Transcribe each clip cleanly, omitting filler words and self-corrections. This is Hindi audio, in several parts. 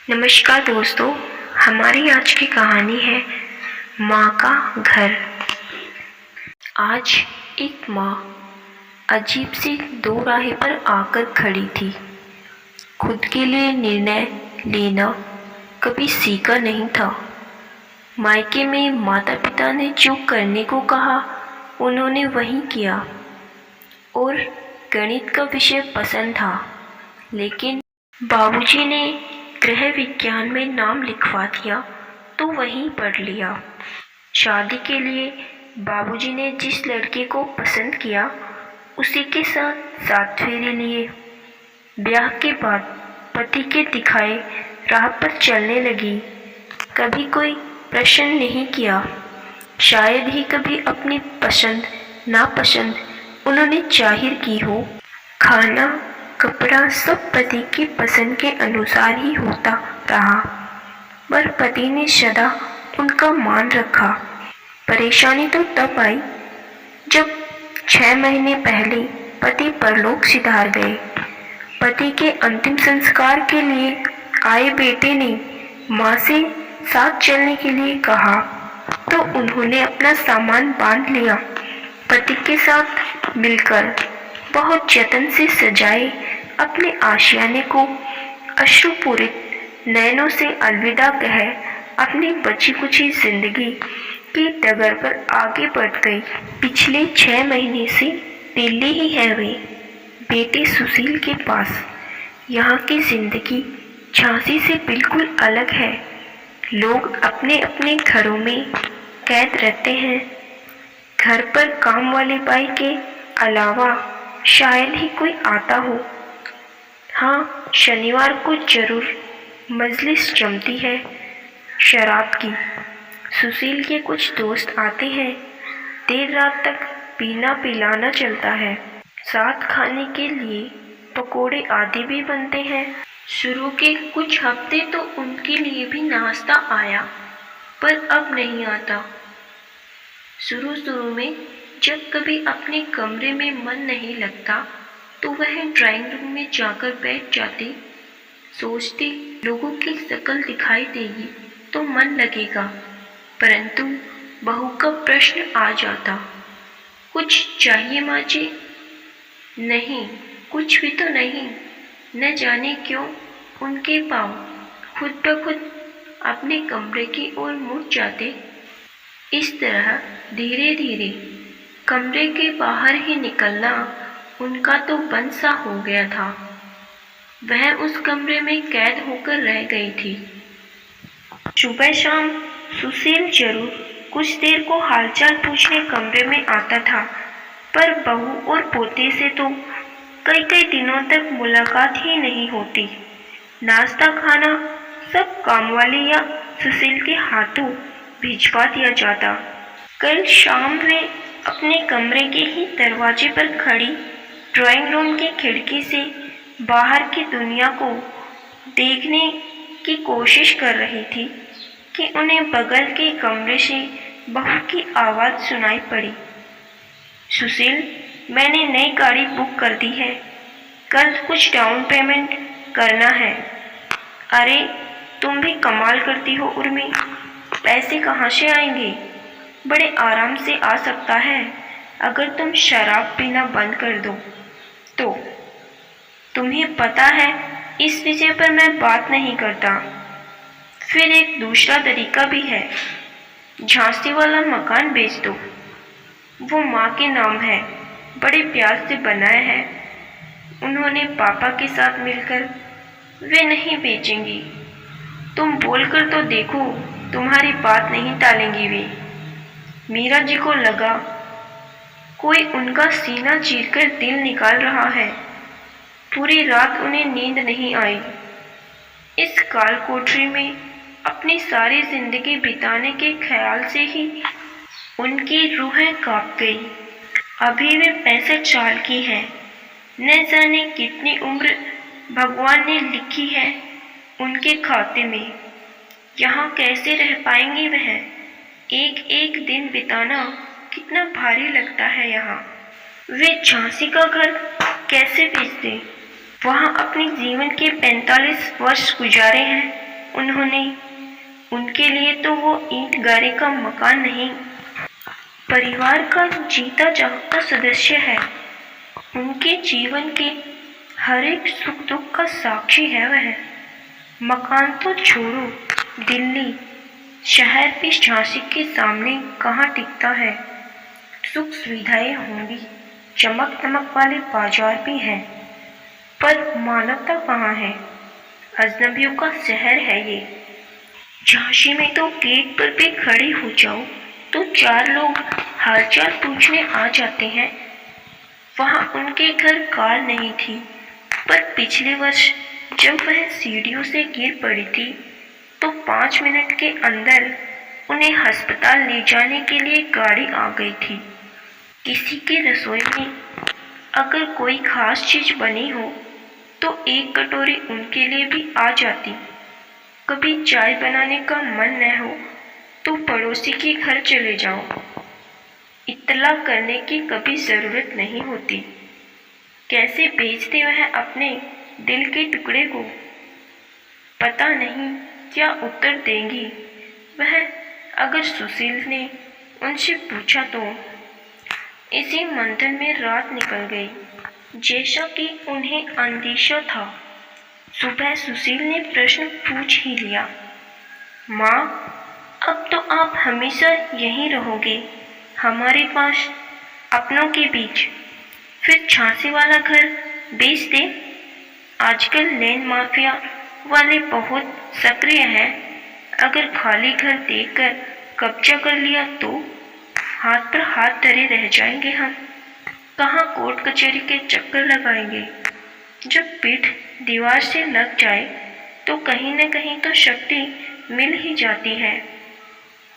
नमस्कार दोस्तों, हमारी आज की कहानी है माँ का घर। आज एक माँ अजीब सी दो राह पर आकर खड़ी थी। खुद के लिए निर्णय लेना कभी सीखा नहीं था। मायके में माता पिता ने जो करने को कहा उन्होंने वही किया और गणित का विषय पसंद था, लेकिन बाबूजी ने गृह विज्ञान में नाम लिखवा दिया तो वहीं पढ़ लिया। शादी के लिए बाबूजी ने जिस लड़के को पसंद किया उसी के साथ 7 फेरे लिए। ब्याह के बाद पति के दिखाए राह पर चलने लगी। कभी कोई प्रश्न नहीं किया। शायद ही कभी अपनी पसंद नापसंद उन्होंने जाहिर की हो। खाना कपड़ा सब पति की पसंद के अनुसार ही होता रहा, पर पति ने सदा उनका मान रखा। परेशानी तो तब आई जब 6 महीने पहले पति परलोक सिधार गए। पति के अंतिम संस्कार के लिए आए बेटे ने माँ से साथ चलने के लिए कहा तो उन्होंने अपना सामान बांध लिया। पति के साथ मिलकर बहुत जतन से सजाए अपने आशियाने को अश्रुपूरित नयनों से अलविदा कह अपनी बची कुची जिंदगी की डगर पर आगे बढ़ गई। पिछले 6 महीने से दिल्ली ही है वे, बेटे सुशील के पास। यहाँ की जिंदगी झांसी से बिल्कुल अलग है। लोग अपने अपने घरों में कैद रहते हैं। घर पर काम वाली बाई के अलावा शायद ही कोई आता हो। हाँ, शनिवार को जरूर मजलिस जमती है शराब की। सुशील के कुछ दोस्त आते हैं। देर रात तक पीना पिलाना चलता है। साथ खाने के लिए पकोड़े आदि भी बनते हैं। शुरू के कुछ हफ्ते तो उनके लिए भी नाश्ता आया, पर अब नहीं आता। शुरू में जब कभी अपने कमरे में मन नहीं लगता तो वह ड्राइंग रूम में जाकर बैठ जाती। सोचती लोगों की शक्ल दिखाई देगी तो मन लगेगा, परंतु बहू का प्रश्न आ जाता, कुछ चाहिए माँ जी? नहीं, कुछ भी तो नहीं। न जाने क्यों उनके पाँव खुद ब खुद अपने कमरे की ओर मुड़ जाते। इस तरह धीरे धीरे कमरे के बाहर ही निकलना उनका तो बंद सा हो गया था। वह उस कमरे में कैद होकर रह गई थी। सुबह शाम सुशील जरूर कुछ देर को हालचाल पूछने कमरे में आता था, पर बहू और पोते से तो कई दिनों तक मुलाकात ही नहीं होती। नाश्ता खाना सब कामवाली या सुशील के हाथों भिजवा दिया जाता। कल शाम वे अपने कमरे के ही दरवाजे पर खड़ी ड्राइंग रूम की खिड़की से बाहर की दुनिया को देखने की कोशिश कर रही थी कि उन्हें बगल के कमरे से बहू की आवाज़ सुनाई पड़ी। सुशील, मैंने नई गाड़ी बुक कर दी है। कल कुछ डाउन पेमेंट करना है। अरे, तुम भी कमाल करती हो उर्मी, पैसे कहाँ से आएंगे? बड़े आराम से आ सकता है अगर तुम शराब पीना बंद कर दो तो। तुम्हें पता है इस विषय पर मैं बात नहीं करता। फिर एक दूसरा तरीका भी है, झांसी वाला मकान बेच दो। वो माँ के नाम है, बड़े प्यार से बनाया है उन्होंने पापा के साथ मिलकर। वे नहीं बेचेंगी। तुम बोलकर तो देखो, तुम्हारी बात नहीं टालेंगी वे। मीरा जी को लगा कोई उनका सीना चीरकर दिल निकाल रहा है। पूरी रात उन्हें नींद नहीं आई। इस काल कोठरी में अपनी सारी जिंदगी बिताने के ख्याल से ही उनकी रूह कांप गई। अभी वे 65 साल की हैं। न जाने कितनी उम्र भगवान ने लिखी है उनके खाते में। यहाँ कैसे रह पाएंगी वह? एक एक दिन बिताना कितना भारी लगता है यहाँ। वे झांसी का घर कैसे बेच दें? वहाँ अपने जीवन के 45 वर्ष गुजारे हैं। उनके लिए तो वो ईंट गारे का मकान नहीं, परिवार का जीता जागता सदस्य है। उनके जीवन के हर एक सुख दुख का साक्षी है वह। मकान तो छोड़ो, दिल्ली शहर भी झांसी के सामने कहाँ टिकता है। सुख सुविधाएं होंगी, चमक दमक वाले बाजार भी हैं, पर मानवता कहाँ है। अजनबियों का शहर है ये। झांसी में तो गेट पर भी खड़े हो जाओ तो 4 लोग हालचाल पूछने आ जाते हैं। वहाँ उनके घर कार नहीं थी, पर पिछले वर्ष जब वह सीढ़ियों से गिर पड़ी थी तो 5 मिनट के अंदर उन्हें अस्पताल ले जाने के लिए गाड़ी आ गई थी। किसी की रसोई में अगर कोई खास चीज बनी हो तो 1 कटोरी उनके लिए भी आ जाती। कभी चाय बनाने का मन न हो तो पड़ोसी के घर चले जाओ, इत्तला करने की कभी ज़रूरत नहीं होती। कैसे बेचते वह अपने दिल के टुकड़े को, पता नहीं क्या उत्तर देंगी वह अगर सुशील ने उनसे पूछा तो। इसी मंथन में रात निकल गई, जैसा कि उन्हें अंदेशा था। सुबह सुशील ने प्रश्न पूछ ही लिया, माँ अब तो आप हमेशा यहीं रहोगे हमारे पास, अपनों के बीच। फिर झांसी वाला घर बेच दे। आजकल लैंड माफिया वाले बहुत सक्रिय हैं। अगर खाली घर देखकर कब्जा कर लिया तो हाथ पर हाथ धरे रह जाएंगे हम। कहाँ कोर्ट कचहरी के चक्कर लगाएंगे। जब पीठ दीवार से लग जाए तो कहीं न कहीं तो शक्ति मिल ही जाती है।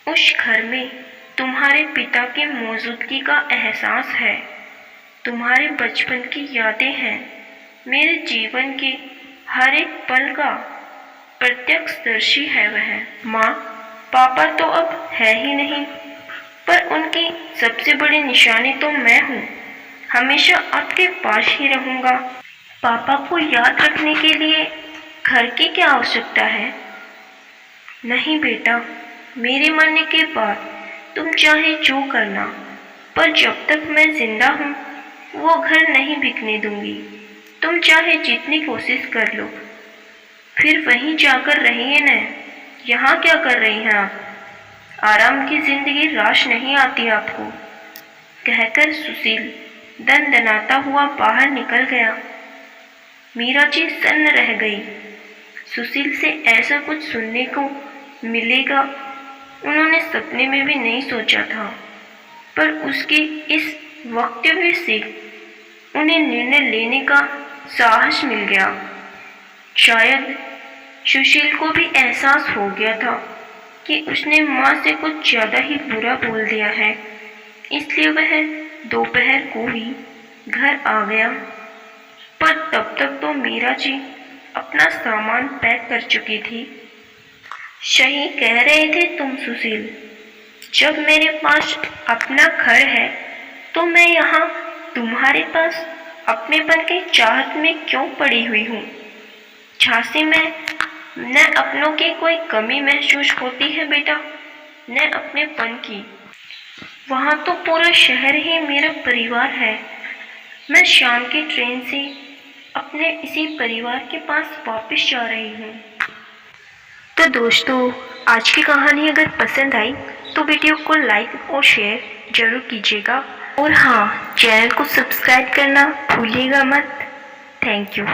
उस घर में तुम्हारे पिता की मौजूदगी का एहसास है, तुम्हारे बचपन की यादें हैं, मेरे जीवन के हर एक पल का प्रत्यक्षदर्शी है वह। माँ पापा तो अब है ही नहीं, पर उनकी सबसे बड़ी निशानी तो मैं हूँ। हमेशा आपके पास ही रहूँगा। पापा को याद रखने के लिए घर की क्या आवश्यकता है। नहीं बेटा, मेरे मरने के बाद तुम चाहे जो करना, पर जब तक मैं जिंदा हूँ वो घर नहीं बिकने दूंगी। तुम चाहे जितनी कोशिश कर लो, फिर वहीं जाकर रहिए न। यहाँ क्या कर रही हैं आप। आराम की जिंदगी राश नहीं आती आपको, कहकर सुशील दनदनाता हुआ बाहर निकल गया। मीरा जी सन्न रह गई। सुशील से ऐसा कुछ सुनने को मिलेगा उन्होंने सपने में भी नहीं सोचा था, पर उसके इस वक्तव्य से उन्हें निर्णय लेने का साहस मिल गया। शायद सुशील को भी एहसास हो गया था कि उसने माँ से कुछ ज़्यादा ही बुरा बोल दिया है, इसलिए वह दोपहर को ही घर आ गया। पर तब तक तो मीरा जी अपना सामान पैक कर चुकी थी। सही कह रहे थे तुम सुशील, जब मेरे पास अपना घर है तो मैं यहाँ तुम्हारे पास अपनेपन की चाहत में क्यों पड़ी हुई हूँ। झांसी में न अपनों की कोई कमी महसूस होती है बेटा, न अपनेपन की। वहाँ तो पूरा शहर ही मेरा परिवार है। मैं शाम की ट्रेन से अपने इसी परिवार के पास वापस जा रही हूँ। तो दोस्तों, आज की कहानी अगर पसंद आई तो वीडियो को लाइक और शेयर जरूर कीजिएगा, और हाँ, चैनल को सब्सक्राइब करना भूलिएगा मत। Thank you.